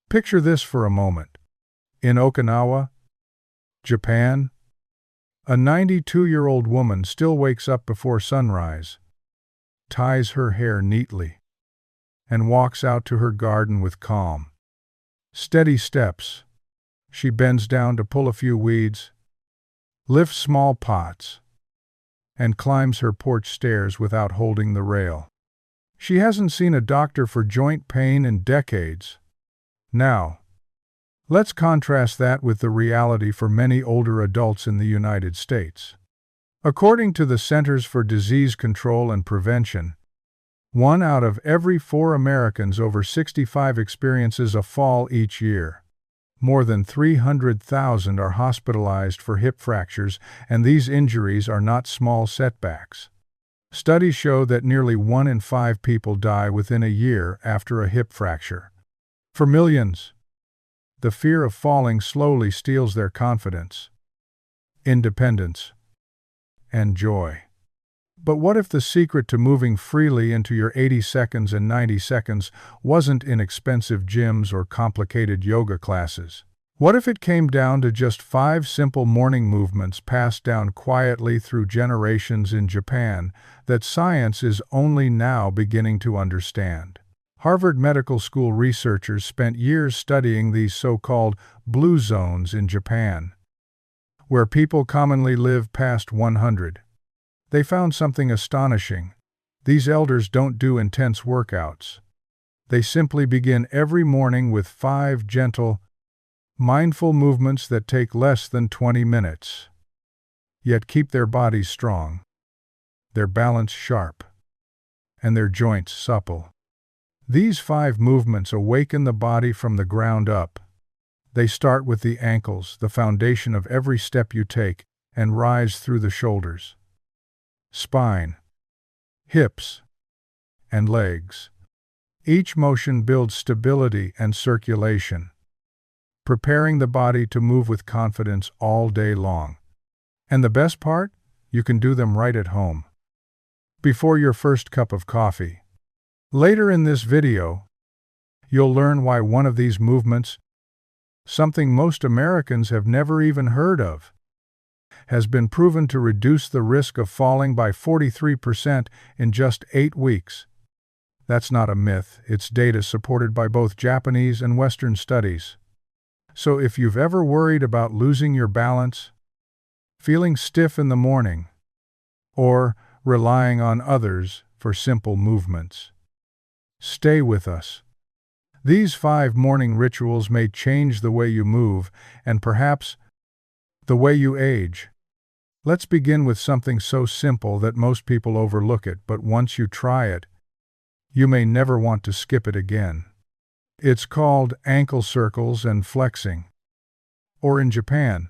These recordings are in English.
Picture this for a moment. In Okinawa, Japan, a 92-year-old woman still wakes up before sunrise, ties her hair neatly, and walks out to her garden with calm, steady steps. She bends down to pull a few weeds, lifts small pots, and climbs her porch stairs without holding the rail. She hasn't seen a doctor for joint pain in decades. Now, let's contrast that with the reality for many older adults in the United States. According to the Centers for Disease Control and Prevention, 1 out of every 4 Americans over 65 experiences a fall each year. More than 300,000 are hospitalized for hip fractures, and these injuries are not small setbacks. Studies show that nearly 1 in 5 people die within a year after a hip fracture. For millions, the fear of falling slowly steals their confidence, independence, and joy. But what if the secret to moving freely into your 80 seconds and 90 seconds wasn't in expensive gyms or complicated yoga classes? What if it came down to just 5 simple morning movements passed down quietly through generations in Japan that science is only now beginning to understand? Harvard Medical School researchers spent years studying these so-called blue zones in Japan, where people commonly live past 100. They found something astonishing. These elders don't do intense workouts. They simply begin every morning with 5 gentle, mindful movements that take less than 20 minutes, yet keep their bodies strong, their balance sharp, and their joints supple. These 5 movements awaken the body from the ground up. They start with the ankles, the foundation of every step you take, and rise through the shoulders, spine, hips, and legs. Each motion builds stability and circulation, preparing the body to move with confidence all day long. And the best part? You can do them right at home, before your first cup of coffee. Later in this video, you'll learn why one of these movements, something most Americans have never even heard of, has been proven to reduce the risk of falling by 43% in just 8 weeks. That's not a myth, it's data supported by both Japanese and Western studies. So if you've ever worried about losing your balance, feeling stiff in the morning, or relying on others for simple movements, stay with us. These 5 morning rituals may change the way you move and perhaps the way you age. Let's begin with something so simple that most people overlook it, but once you try it, you may never want to skip it again. It's called ankle circles and flexing, or in Japan,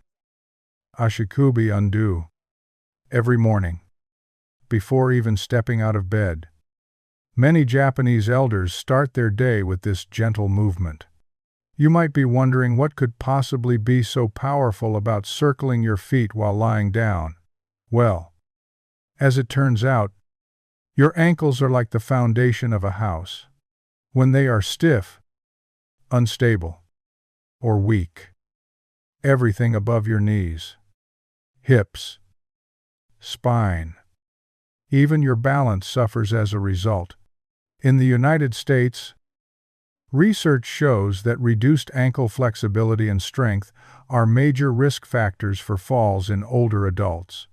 ashikubi undo. Every morning, before even stepping out of bed, many Japanese elders start their day with this gentle movement. You might be wondering what could possibly be so powerful about circling your feet while lying down. Well, as it turns out, your ankles are like the foundation of a house. When they are stiff, unstable, or weak, everything above your knees, hips, spine, even your balance suffers as a result. In the United States, research shows that reduced ankle flexibility and strength are major risk factors for falls in older adults.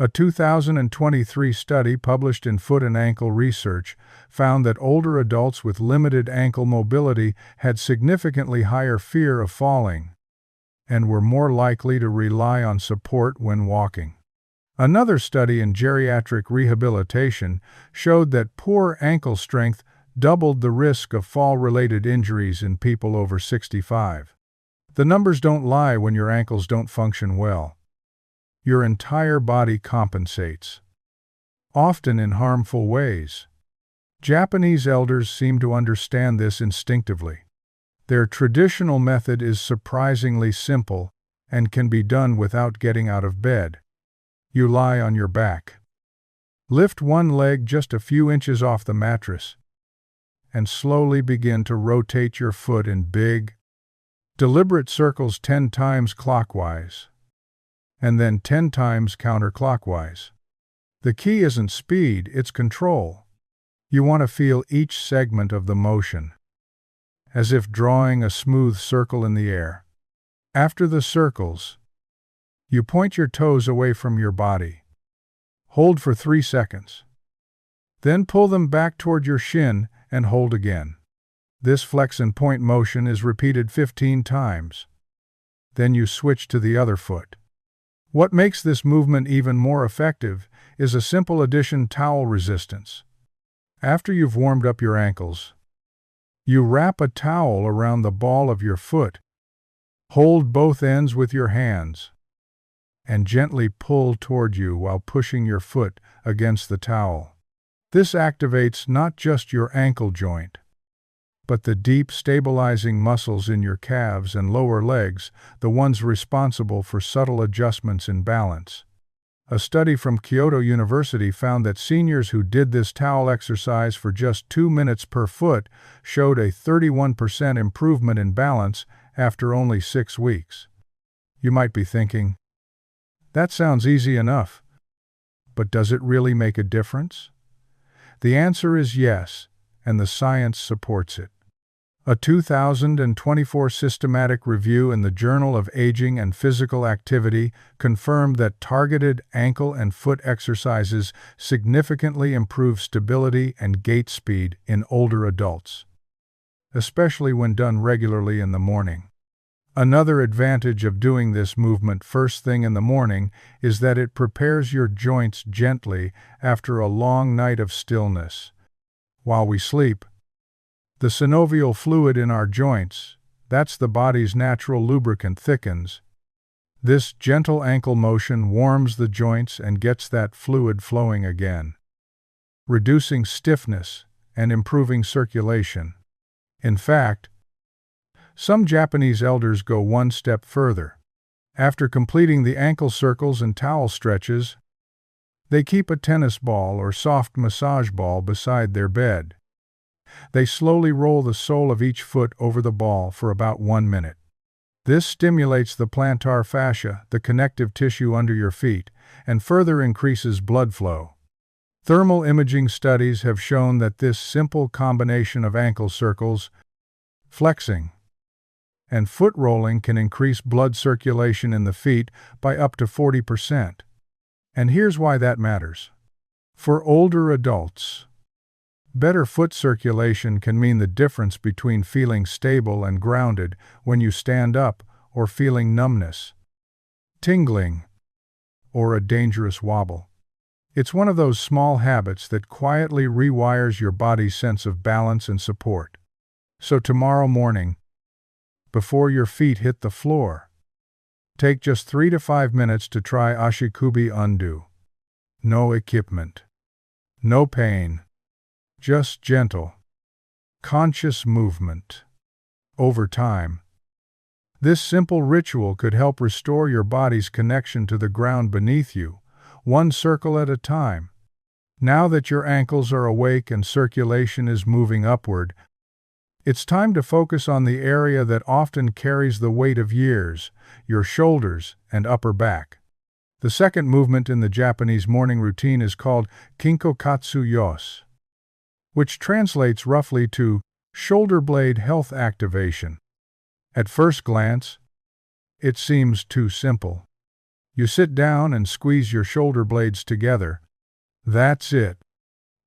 A 2023 study published in Foot and Ankle Research found that older adults with limited ankle mobility had significantly higher fear of falling and were more likely to rely on support when walking. Another study in geriatric rehabilitation showed that poor ankle strength doubled the risk of fall-related injuries in people over 65. The numbers don't lie when your ankles don't function well. Your entire body compensates, often in harmful ways. Japanese elders seem to understand this instinctively. Their traditional method is surprisingly simple and can be done without getting out of bed. You lie on your back. Lift one leg just a few inches off the mattress, and slowly begin to rotate your foot in big, deliberate circles 10 times clockwise, and then 10 times counterclockwise. The key isn't speed, it's control. You want to feel each segment of the motion, as if drawing a smooth circle in the air. After the circles, you point your toes away from your body. Hold for 3 seconds. Then pull them back toward your shin and hold again. This flex and point motion is repeated 15 times. Then you switch to the other foot. What makes this movement even more effective is a simple addition: towel resistance. After you've warmed up your ankles, you wrap a towel around the ball of your foot, hold both ends with your hands, and gently pull toward you while pushing your foot against the towel. This activates not just your ankle joint, but the deep stabilizing muscles in your calves and lower legs, the ones responsible for subtle adjustments in balance. A study from Kyoto University found that seniors who did this towel exercise for just 2 minutes per foot showed a 31% improvement in balance after only 6 weeks. You might be thinking, that sounds easy enough, but does it really make a difference? The answer is yes, and the science supports it. A 2024 systematic review in the Journal of Aging and Physical Activity confirmed that targeted ankle and foot exercises significantly improve stability and gait speed in older adults, especially when done regularly in the morning. Another advantage of doing this movement first thing in the morning is that it prepares your joints gently after a long night of stillness. While we sleep, the synovial fluid in our joints, that's the body's natural lubricant, thickens. This gentle ankle motion warms the joints and gets that fluid flowing again, reducing stiffness and improving circulation. In fact, some Japanese elders go one step further. After completing the ankle circles and towel stretches, they keep a tennis ball or soft massage ball beside their bed. They slowly roll the sole of each foot over the ball for about 1 minute. This stimulates the plantar fascia, the connective tissue under your feet, and further increases blood flow. Thermal imaging studies have shown that this simple combination of ankle circles, flexing, and foot rolling can increase blood circulation in the feet by up to 40%. And here's why that matters. For older adults, better foot circulation can mean the difference between feeling stable and grounded when you stand up or feeling numbness, tingling, or a dangerous wobble. It's one of those small habits that quietly rewires your body's sense of balance and support. So tomorrow morning, before your feet hit the floor, take just 3 to 5 minutes to try Ashikubi Undo. No equipment, no pain, just gentle, conscious movement. Over time, this simple ritual could help restore your body's connection to the ground beneath you, one circle at a time. Now that your ankles are awake and circulation is moving upward, it's time to focus on the area that often carries the weight of years, your shoulders and upper back. The second movement in the Japanese morning routine is called Kinkokatsu Yos, which translates roughly to shoulder blade health activation. At first glance, it seems too simple. You sit down and squeeze your shoulder blades together. That's it.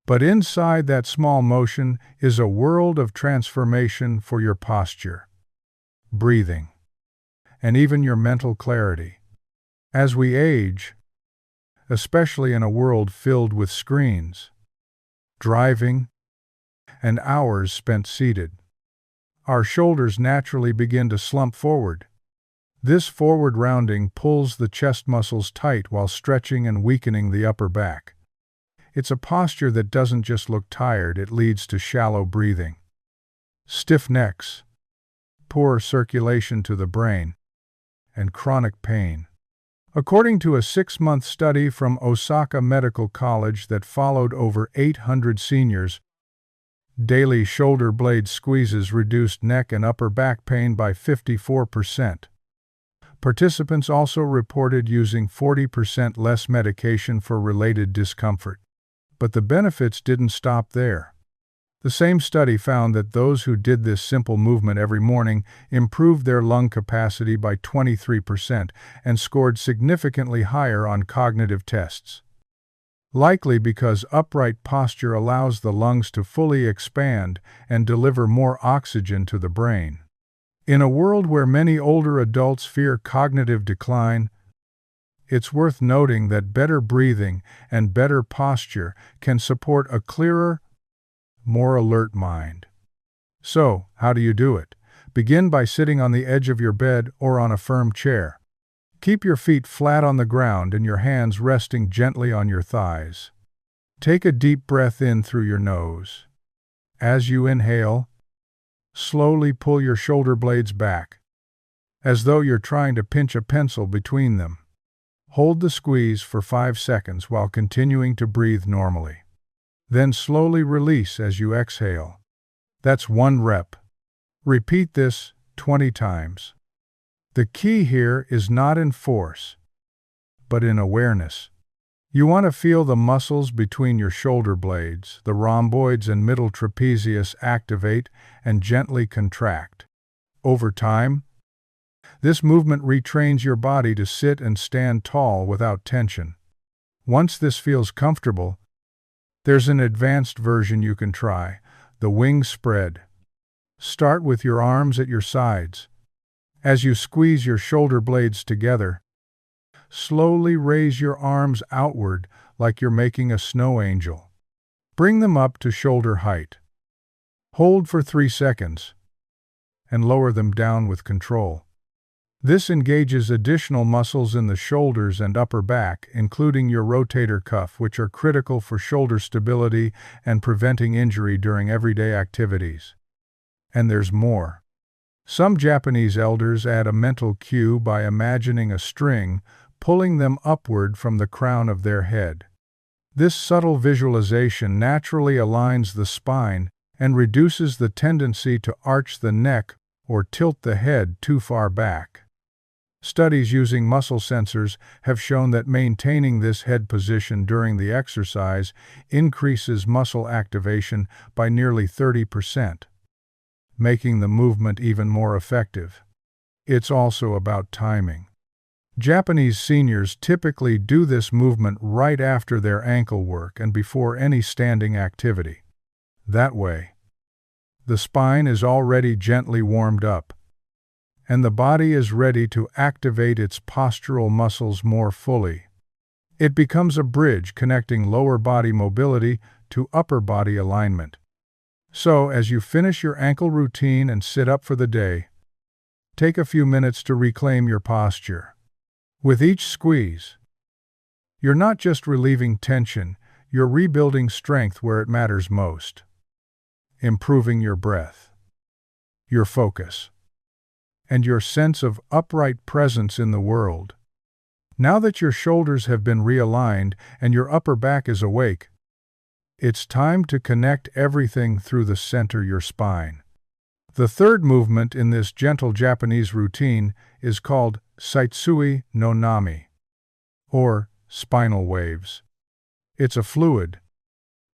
But inside that small motion is a world of transformation for your posture, breathing, and even your mental clarity. As we age, especially in a world filled with screens, driving, and hours spent seated, our shoulders naturally begin to slump forward. This forward rounding pulls the chest muscles tight while stretching and weakening the upper back. It's a posture that doesn't just look tired, it leads to shallow breathing, stiff necks, poor circulation to the brain, and chronic pain. According to a 6-month study from Osaka Medical College that followed over 800 seniors, Daily shoulder blade squeezes reduced neck and upper back pain by 54%. Participants also reported using 40% less medication for related discomfort. But the benefits didn't stop there. The same study found that those who did this simple movement every morning improved their lung capacity by 23% and scored significantly higher on cognitive tests. Likely because upright posture allows the lungs to fully expand and deliver more oxygen to the brain. In a world where many older adults fear cognitive decline, it's worth noting that better breathing and better posture can support a clearer, more alert mind. So, how do you do it? Begin by sitting on the edge of your bed or on a firm chair. Keep your feet flat on the ground and your hands resting gently on your thighs. Take a deep breath in through your nose. As you inhale, slowly pull your shoulder blades back, as though you're trying to pinch a pencil between them. Hold the squeeze for 5 seconds while continuing to breathe normally. Then slowly release as you exhale. That's 1 rep. Repeat this 20 times. The key here is not in force, but in awareness. You want to feel the muscles between your shoulder blades, the rhomboids and middle trapezius, activate and gently contract. Over time, this movement retrains your body to sit and stand tall without tension. Once this feels comfortable, there's an advanced version you can try, the wing spread. Start with your arms at your sides. As you squeeze your shoulder blades together, slowly raise your arms outward like you're making a snow angel. Bring them up to shoulder height. Hold for 3 seconds and lower them down with control. This engages additional muscles in the shoulders and upper back, including your rotator cuff, which are critical for shoulder stability and preventing injury during everyday activities. And there's more. Some Japanese elders add a mental cue by imagining a string pulling them upward from the crown of their head. This subtle visualization naturally aligns the spine and reduces the tendency to arch the neck or tilt the head too far back. Studies using muscle sensors have shown that maintaining this head position during the exercise increases muscle activation by nearly 30%. Making the movement even more effective. It's also about timing. Japanese seniors typically do this movement right after their ankle work and before any standing activity. That way, the spine is already gently warmed up, and the body is ready to activate its postural muscles more fully. It becomes a bridge connecting lower body mobility to upper body alignment. So, as you finish your ankle routine and sit up for the day, take a few minutes to reclaim your posture. With each squeeze, you're not just relieving tension, you're rebuilding strength where it matters most. Improving your breath, your focus, and your sense of upright presence in the world. Now that your shoulders have been realigned and your upper back is awake, it's time to connect everything through the center your spine. The third movement in this gentle Japanese routine is called Saitsui no Nami, or spinal waves. It's a fluid,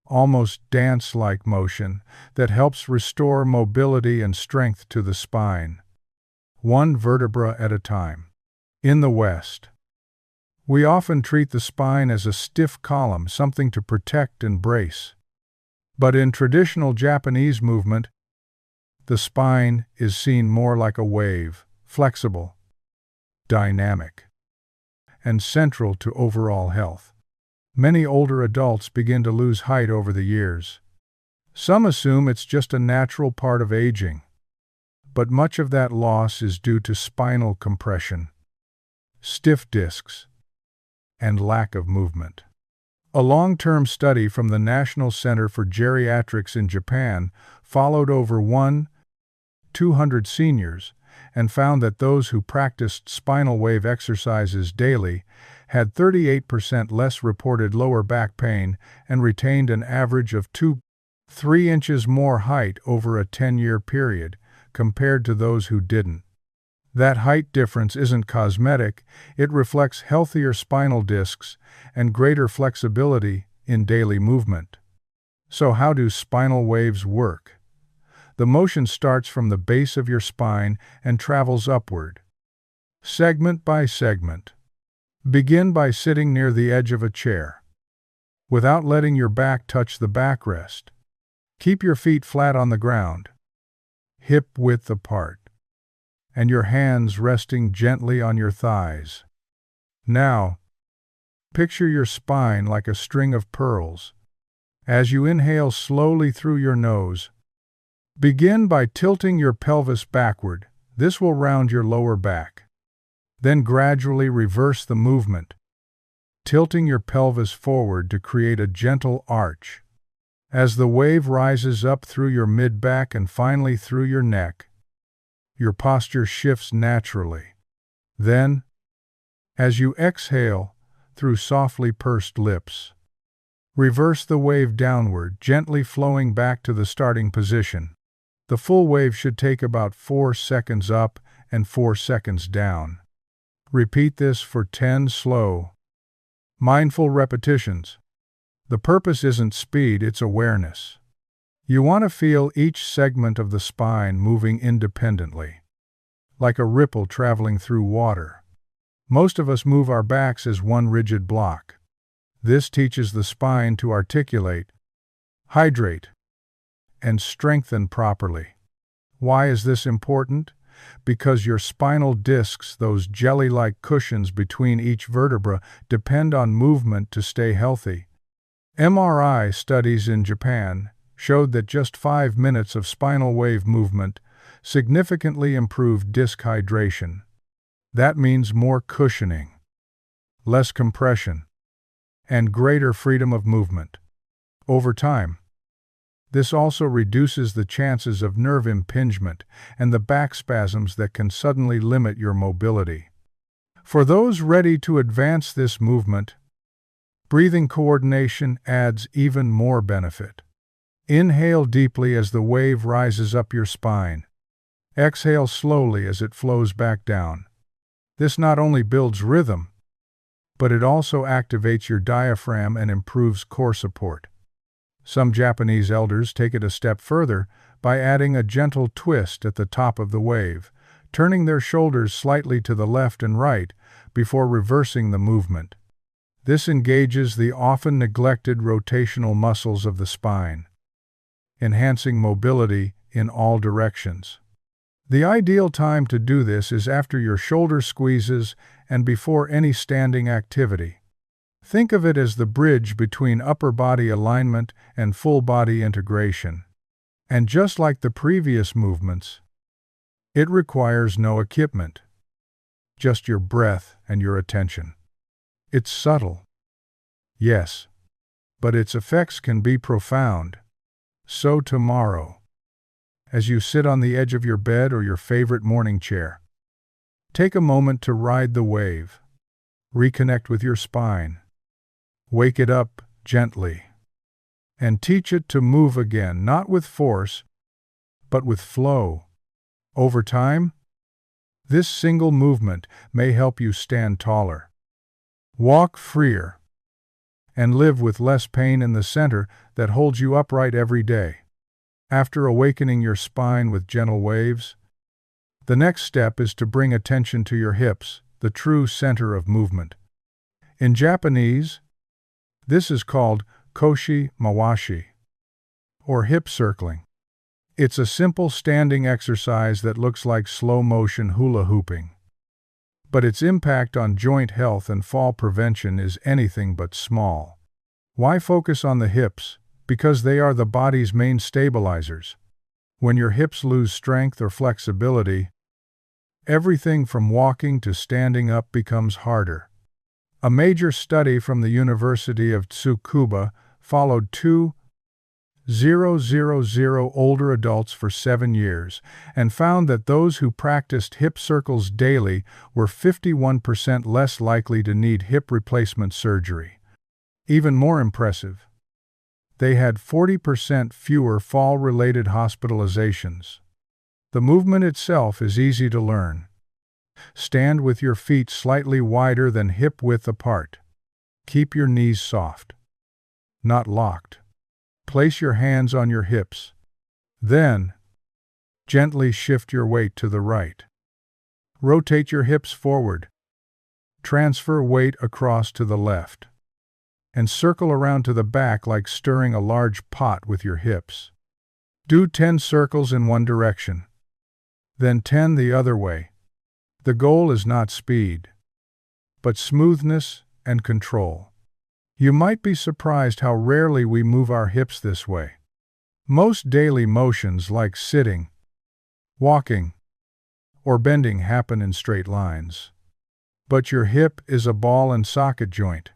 almost dance-like motion that helps restore mobility and strength to the spine, one vertebra at a time. In the West, we often treat the spine as a stiff column, something to protect and brace. But in traditional Japanese movement, the spine is seen more like a wave, flexible, dynamic, and central to overall health. Many older adults begin to lose height over the years. Some assume it's just a natural part of aging, but much of that loss is due to spinal compression, stiff discs, and lack of movement. A long-term study from the National Center for Geriatrics in Japan followed over 200 seniors and found that those who practiced spinal wave exercises daily had 38% less reported lower back pain and retained an average of 2 3 inches more height over a 10-year period compared to those who didn't. That height difference isn't cosmetic, it reflects healthier spinal discs and greater flexibility in daily movement. So how do spinal waves work? The motion starts from the base of your spine and travels upward, segment by segment. Begin by sitting near the edge of a chair, without letting your back touch the backrest. Keep your feet flat on the ground, hip width apart, and your hands resting gently on your thighs. Now, picture your spine like a string of pearls. As you inhale slowly through your nose, begin by tilting your pelvis backward. This will round your lower back. Then gradually reverse the movement, tilting your pelvis forward to create a gentle arch. As the wave rises up through your mid-back and finally through your neck, your posture shifts naturally. Then, as you exhale through softly pursed lips, reverse the wave downward, gently flowing back to the starting position. The full wave should take about 4 seconds up and 4 seconds down. Repeat this for 10 slow, mindful repetitions. The purpose isn't speed, it's awareness. You want to feel each segment of the spine moving independently, like a ripple traveling through water. Most of us move our backs as one rigid block. This teaches the spine to articulate, hydrate, and strengthen properly. Why is this important? Because your spinal discs, those jelly-like cushions between each vertebra, depend on movement to stay healthy. MRI studies in Japan showed that just 5 minutes of spinal wave movement significantly improved disc hydration. That means more cushioning, less compression, and greater freedom of movement. Over time, this also reduces the chances of nerve impingement and the back spasms that can suddenly limit your mobility. For those ready to advance this movement, breathing coordination adds even more benefit. Inhale deeply as the wave rises up your spine. Exhale slowly as it flows back down. This not only builds rhythm, but it also activates your diaphragm and improves core support. Some Japanese elders take it a step further by adding a gentle twist at the top of the wave, turning their shoulders slightly to the left and right before reversing the movement. This engages the often neglected rotational muscles of the spine, enhancing mobility in all directions. The ideal time to do this is after your shoulder squeezes and before any standing activity. Think of it as the bridge between upper body alignment and full body integration. And just like the previous movements, it requires no equipment, just your breath and your attention. It's subtle, yes, but its effects can be profound. So tomorrow, as you sit on the edge of your bed or your favorite morning chair, take a moment to ride the wave. Reconnect with your spine. Wake it up gently. And teach it to move again, not with force, but with flow. Over time, this single movement may help you stand taller, walk freer, and live with less pain in the center that holds you upright every day. After awakening your spine with gentle waves, the next step is to bring attention to your hips, the true center of movement. In Japanese, this is called koshi mawashi, or hip circling. It's a simple standing exercise that looks like slow-motion hula hooping. But its impact on joint health and fall prevention is anything but small. Why focus on the hips? Because they are the body's main stabilizers. When your hips lose strength or flexibility, everything from walking to standing up becomes harder. A major study from the University of Tsukuba followed 2,000 older adults for 7 years and found that those who practiced hip circles daily were 51% less likely to need hip replacement surgery. Even more impressive, they had 40% fewer fall-related hospitalizations. The movement itself is easy to learn. Stand with your feet slightly wider than hip-width apart. Keep your knees soft, not locked. Place your hands on your hips. Then, gently shift your weight to the right. Rotate your hips forward. Transfer weight across to the left. And circle around to the back like stirring a large pot with your hips. Do 10 circles in one direction, then 10 the other way. The goal is not speed, but smoothness and control. You might be surprised how rarely we move our hips this way. Most daily motions like sitting, walking, or bending happen in straight lines. But your hip is a ball and socket joint.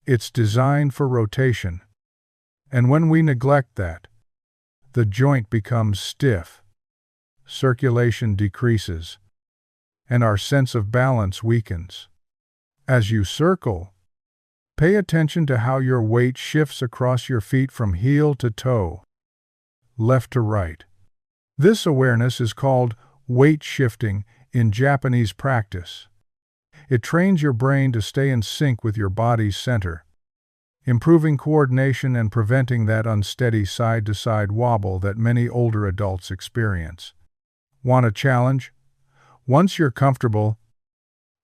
It's designed for rotation. And when we neglect that, the joint becomes stiff, circulation decreases, and our sense of balance weakens. As you circle, pay attention to how your weight shifts across your feet from heel to toe, left to right. This awareness is called weight shifting in Japanese practice. It trains your brain to stay in sync with your body's center, improving coordination and preventing that unsteady side-to-side wobble that many older adults experience. Want a challenge? Once you're comfortable,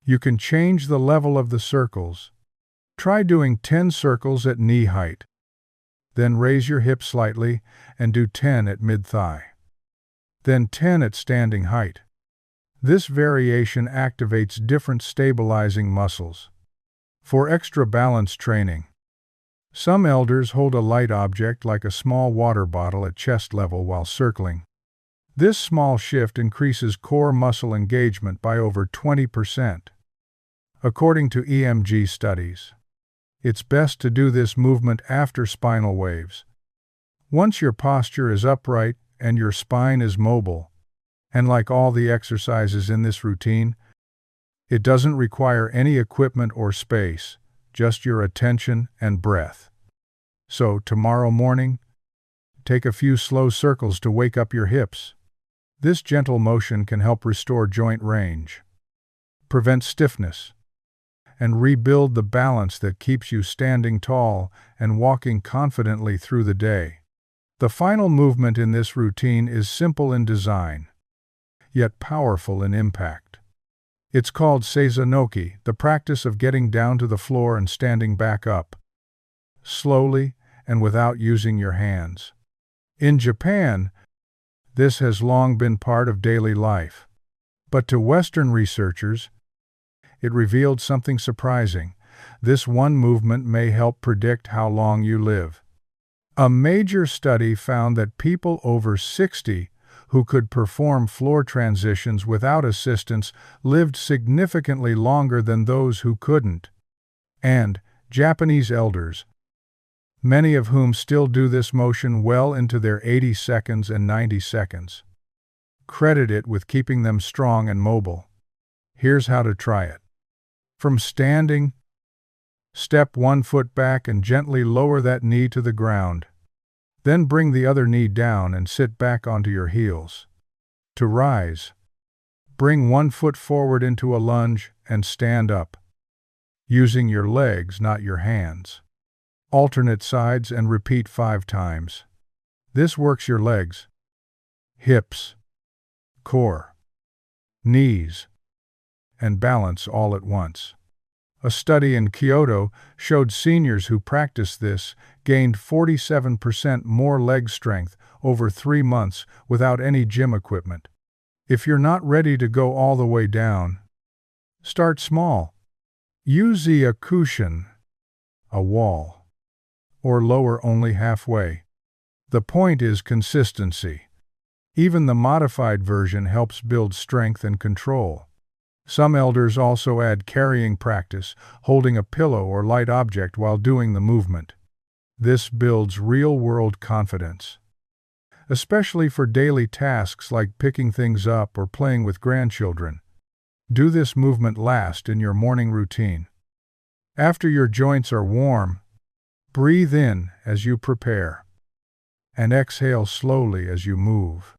you can change the level of the circles. Try doing 10 circles at knee height. Then raise your hips slightly and do 10 at mid-thigh. Then 10 at standing height. This variation activates different stabilizing muscles. For extra balance training, some elders hold a light object like a small water bottle at chest level while circling. This small shift increases core muscle engagement by over 20%. According to EMG studies, it's best to do this movement after spinal waves. Once your posture is upright and your spine is mobile, and like all the exercises in this routine, it doesn't require any equipment or space, just your attention and breath. So, tomorrow morning, take a few slow circles to wake up your hips. This gentle motion can help restore joint range, prevent stiffness, and rebuild the balance that keeps you standing tall and walking confidently through the day. The final movement in this routine is simple in design, yet powerful in impact. It's called seizanoki, the practice of getting down to the floor and standing back up, slowly and without using your hands. In Japan, this has long been part of daily life. But to Western researchers, it revealed something surprising. This one movement may help predict how long you live. A major study found that people over 60 who could perform floor transitions without assistance lived significantly longer than those who couldn't. And Japanese elders, many of whom still do this motion well into their 80 seconds and 90 seconds, credit it with keeping them strong and mobile. Here's how to try it. From standing, step one foot back and gently lower that knee to the ground. Then bring the other knee down and sit back onto your heels. To rise, bring one foot forward into a lunge and stand up, using your legs, not your hands. Alternate sides and repeat 5 times. This works your legs, hips, core, knees, and balance all at once. A study in Kyoto showed seniors who practiced this gained 47% more leg strength over 3 months without any gym equipment. If you're not ready to go all the way down, start small. Use a cushion, a wall, or lower only halfway. The point is consistency. Even the modified version helps build strength and control. Some elders also add carrying practice, holding a pillow or light object while doing the movement. This builds real-world confidence, especially for daily tasks like picking things up or playing with grandchildren. Do this movement last in your morning routine. After your joints are warm, Breathe in as you prepare, and exhale slowly as you move.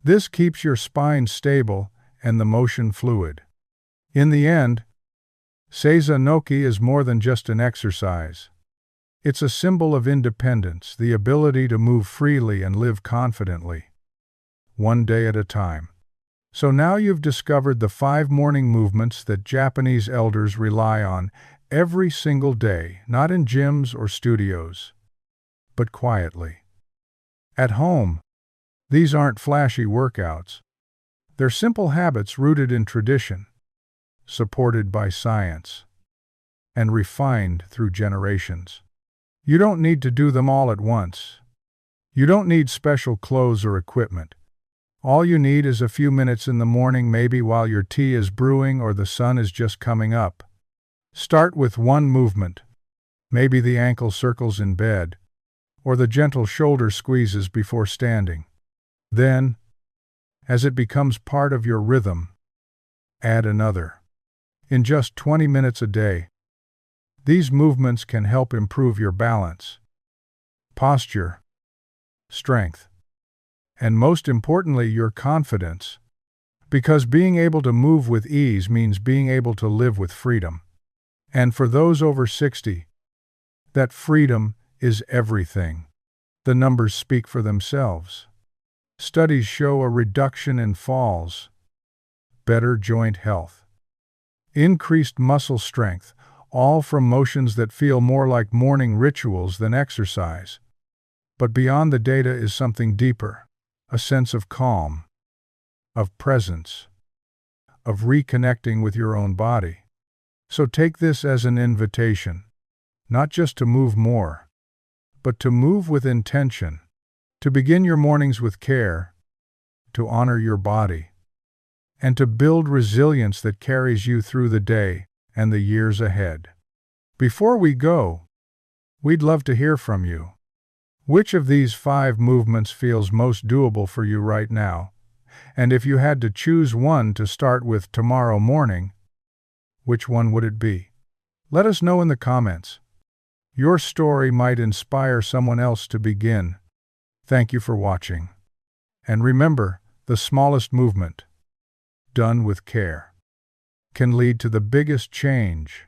This keeps your spine stable and the motion fluid. In the end, Seiza Noki is more than just an exercise. It's a symbol of independence, the ability to move freely and live confidently, one day at a time. So now you've discovered the 5 morning movements that Japanese elders rely on every single day, not in gyms or studios, but quietly. At home, these aren't flashy workouts. They're simple habits rooted in tradition, supported by science, and refined through generations. You don't need to do them all at once. You don't need special clothes or equipment. All you need is a few minutes in the morning, maybe while your tea is brewing or the sun is just coming up. Start with one movement, maybe the ankle circles in bed, or the gentle shoulder squeezes before standing. Then, as it becomes part of your rhythm, add another. In just 20 minutes a day, these movements can help improve your balance, posture, strength, and most importantly, your confidence, because being able to move with ease means being able to live with freedom. And for those over 60, that freedom is everything. The numbers speak for themselves. Studies show a reduction in falls, better joint health, increased muscle strength, all from motions that feel more like morning rituals than exercise. But beyond the data is something deeper, a sense of calm, of presence, of reconnecting with your own body. So take this as an invitation, not just to move more, but to move with intention, to begin your mornings with care, to honor your body, and to build resilience that carries you through the day and the years ahead. Before we go, we'd love to hear from you. Which of these 5 movements feels most doable for you right now? And if you had to choose one to start with tomorrow morning, which one would it be? Let us know in the comments. Your story might inspire someone else to begin. Thank you for watching. And remember, the smallest movement, done with care, can lead to the biggest change.